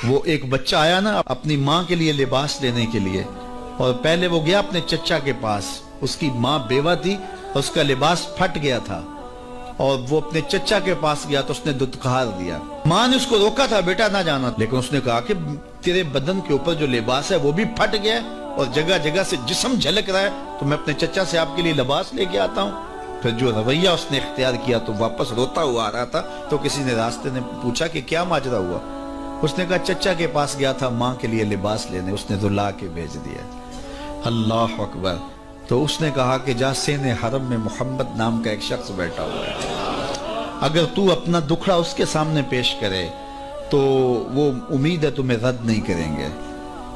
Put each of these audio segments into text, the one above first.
وہ ایک بچہ آیا نا اپنی ماں کے لیے لباس لینے کے لیے، اور پہلے وہ گیا اپنے چچا کے پاس، اس کی ماں بیوہ تھی، اس کا لباس پھٹ گیا تھا اور وہ اپنے چچا کے پاس گیا تو اس نے دودکار دیا۔ ماں نے اس کو روکا تھا بیٹا نہ جانا، لیکن اس نے کہا کہ تیرے بدن کے اوپر جو لباس ہے وہ بھی پھٹ گیا ہے اور جگہ جگہ سے جسم جھلک رہا ہے، تو میں اپنے چچا سے آپ کے لیے لباس لے کے آتا ہوں۔ پھر جو رویہ اس نے اختیار کیا تو واپس روتا ہوا آ رہا تھا، تو کسی نے راستے نے پوچھا کہ کیا ماجرا ہوا؟ اس نے کہا چچا کے پاس گیا تھا ماں کے لیے لباس لینے، اس نے رلا کے بھیج دیا۔ اللہ اکبر۔ تو اس نے کہا کہ جا سین حرم میں محمد نام کا ایک شخص بیٹھا ہوا ہے، اگر تو اپنا دکھڑا اس کے سامنے پیش کرے تو وہ امید ہے تمہیں رد نہیں کریں گے،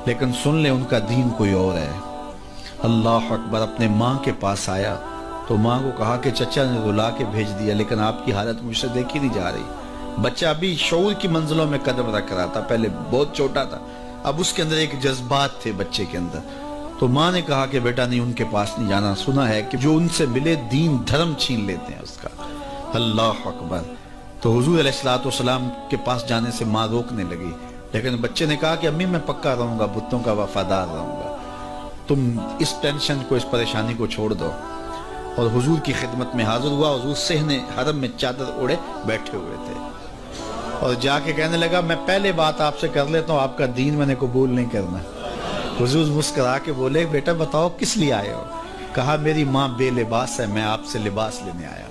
لیکن سن لے ان کا دین کوئی اور ہے۔ اللہ اکبر۔ اپنے ماں کے پاس آیا تو ماں کو کہا کہ چچا نے رلا کے بھیج دیا، لیکن آپ کی حالت مجھ سے دیکھی نہیں جا رہی۔ بچہ ابھی شعور کی منزلوں میں قدم رکھ رہا تھا، پہلے بہت چھوٹا تھا، اب اس کے اندر ایک جذبات تھے بچے کے اندر۔ تو ماں نے کہا کہ بیٹا نہیں، ان کے پاس نہیں جانا، سنا ہے کہ جو ان سے ملے دین دھرم چھین لیتے ہیں اس کا۔ اللہ اکبر۔ تو حضور علیہ السلام کے پاس جانے سے ماں روکنے لگی، لیکن بچے نے کہا کہ امی میں پکا رہوں گا، بتوں کا وفادار رہوں گا، تم اس ٹینشن کو، اس پریشانی کو چھوڑ دو۔ اور حضور کی خدمت میں حاضر ہوا۔ حضور صحن حرم میں چادر اوڑے بیٹھے ہوئے تھے، اور جا کے کہنے لگا میں پہلے بات آپ سے کر لیتا ہوں، آپ کا دین میں نے قبول نہیں کرنا۔ حضور مسکرا کے بولے بیٹا بتاؤ کس لیے آئے ہو؟ کہا میری ماں بے لباس ہے، میں آپ سے لباس لینے آیا۔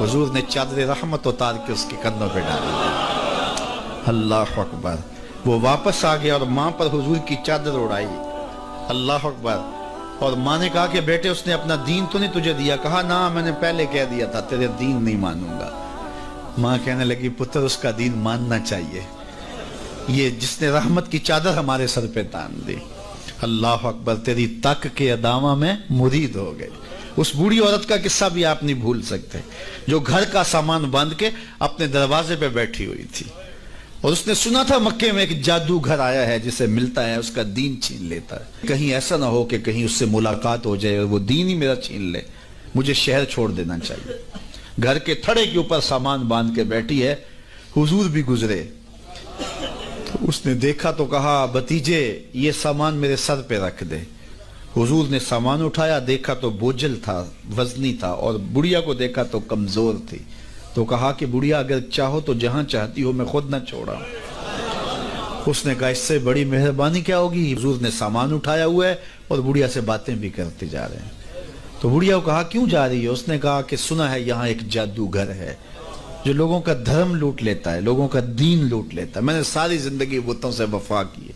حضور نے چادر رحمت اتار کے اس کے کندھوں پہ ڈالی۔ اللہ اکبر۔ وہ واپس آ گیا اور ماں پر حضور کی چادر اڑائی۔ اللہ اکبر۔ اور ماں نے کہا کہ بیٹے اس نے اپنا دین تو نہیں تجھے دیا؟ کہا نہ، میں نے پہلے کہہ دیا تھا تیرے دین نہیں مانوں گا۔ ماں کہنے لگی پتر اس کا دین ماننا چاہیے، یہ جس نے رحمت کی چادر ہمارے سر پہ تان دی۔ اللہ اکبر۔ تیری تک کے ادامہ میں مرید ہو گئے۔ اس بوڑھی عورت کا قصہ بھی آپ نہیں بھول سکتے، جو گھر کا سامان باندھ کے اپنے دروازے پہ بیٹھی ہوئی تھی، اور اس نے سنا تھا مکے میں ایک جادوگر آیا ہے جسے ملتا ہے اس کا دین چھین لیتا ہے، کہیں ایسا نہ ہو کہ کہیں اس سے ملاقات ہو جائے اور وہ دین ہی میرا چھین لے، مجھے شہر چھوڑ دینا چاہیے۔ گھر کے تھڑے کے اوپر سامان باندھ کے بیٹھی ہے۔ حضور بھی گزرے تو اس نے دیکھا تو کہا بھتیجے یہ سامان میرے سر پہ رکھ دے۔ حضور نے سامان اٹھایا، دیکھا تو بوجھل تھا، وزنی تھا، اور بڑھیا کو دیکھا تو کمزور تھی، تو کہا کہ بڑھیا اگر چاہو تو جہاں چاہتی ہو میں خود نہ چھوڑا۔ اس نے کہا اس سے بڑی مہربانی کیا ہوگی؟ حضور نے سامان اٹھایا ہوا ہے اور بڑھیا سے باتیں بھی کرتے جا رہے ہیں۔ تو بڑھیا کو کہا کیوں جا رہی ہے؟ اس نے کہا کہ سنا ہے یہاں ایک جادوگر ہے جو لوگوں کا دھرم لوٹ لیتا ہے، لوگوں کا دین لوٹ لیتا ہے۔ میں نے ساری زندگی بتوں سے وفا کی ہے،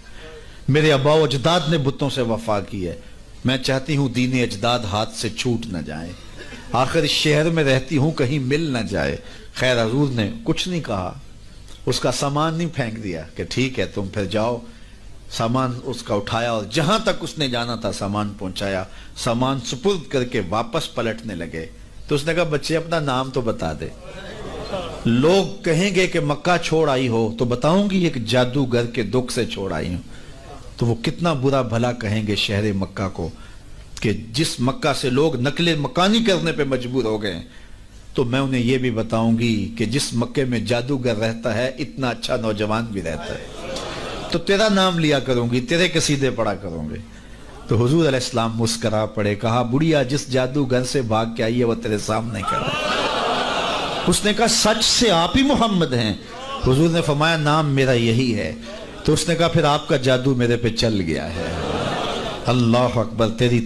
میرے آباء و اجداد نے بتوں سے وفا کی ہے، میں چاہتی ہوں دین اجداد ہاتھ سے چھوٹ نہ جائے، آخر اس شہر میں رہتی ہوں کہیں مل نہ جائے۔ خیر حضور نے کچھ نہیں کہا، اس کا سامان نہیں پھینک دیا کہ ٹھیک ہے تم پھر جاؤ۔ سامان اس کا اٹھایا اور جہاں تک اس نے جانا تھا سامان پہنچایا، سامان سپرد کر کے واپس پلٹنے لگے۔ تو اس نے کہا بچے اپنا نام تو بتا دے، لوگ کہیں گے کہ مکہ چھوڑ آئی ہو تو بتاؤں گی ایک جادوگر کے دکھ سے چھوڑ آئی ہوں، تو وہ کتنا برا بھلا کہیں گے شہر مکہ کو کہ جس مکہ سے لوگ نقل مکانی کرنے پہ مجبور ہو گئے، تو میں انہیں یہ بھی بتاؤں گی کہ جس مکے میں جادوگر رہتا ہے اتنا اچھا نوجوان بھی رہتا ہے، تو تیرا نام لیا کروں گی، تیرے قصیدے پڑھا کروں گے۔ تو حضور علیہ السلام مسکرا پڑے، کہا بڑھیا جس جادوگر سے بھاگ کے آئی ہے وہ تیرے سامنے کھڑا ہے۔ اس نے کہا سچ سے آپ ہی محمد ہیں؟ حضور نے فرمایا نام میرا یہی ہے۔ تو اس نے کہا پھر آپ کا جادو میرے پہ چل گیا ہے۔ اللہ اکبر۔ تیری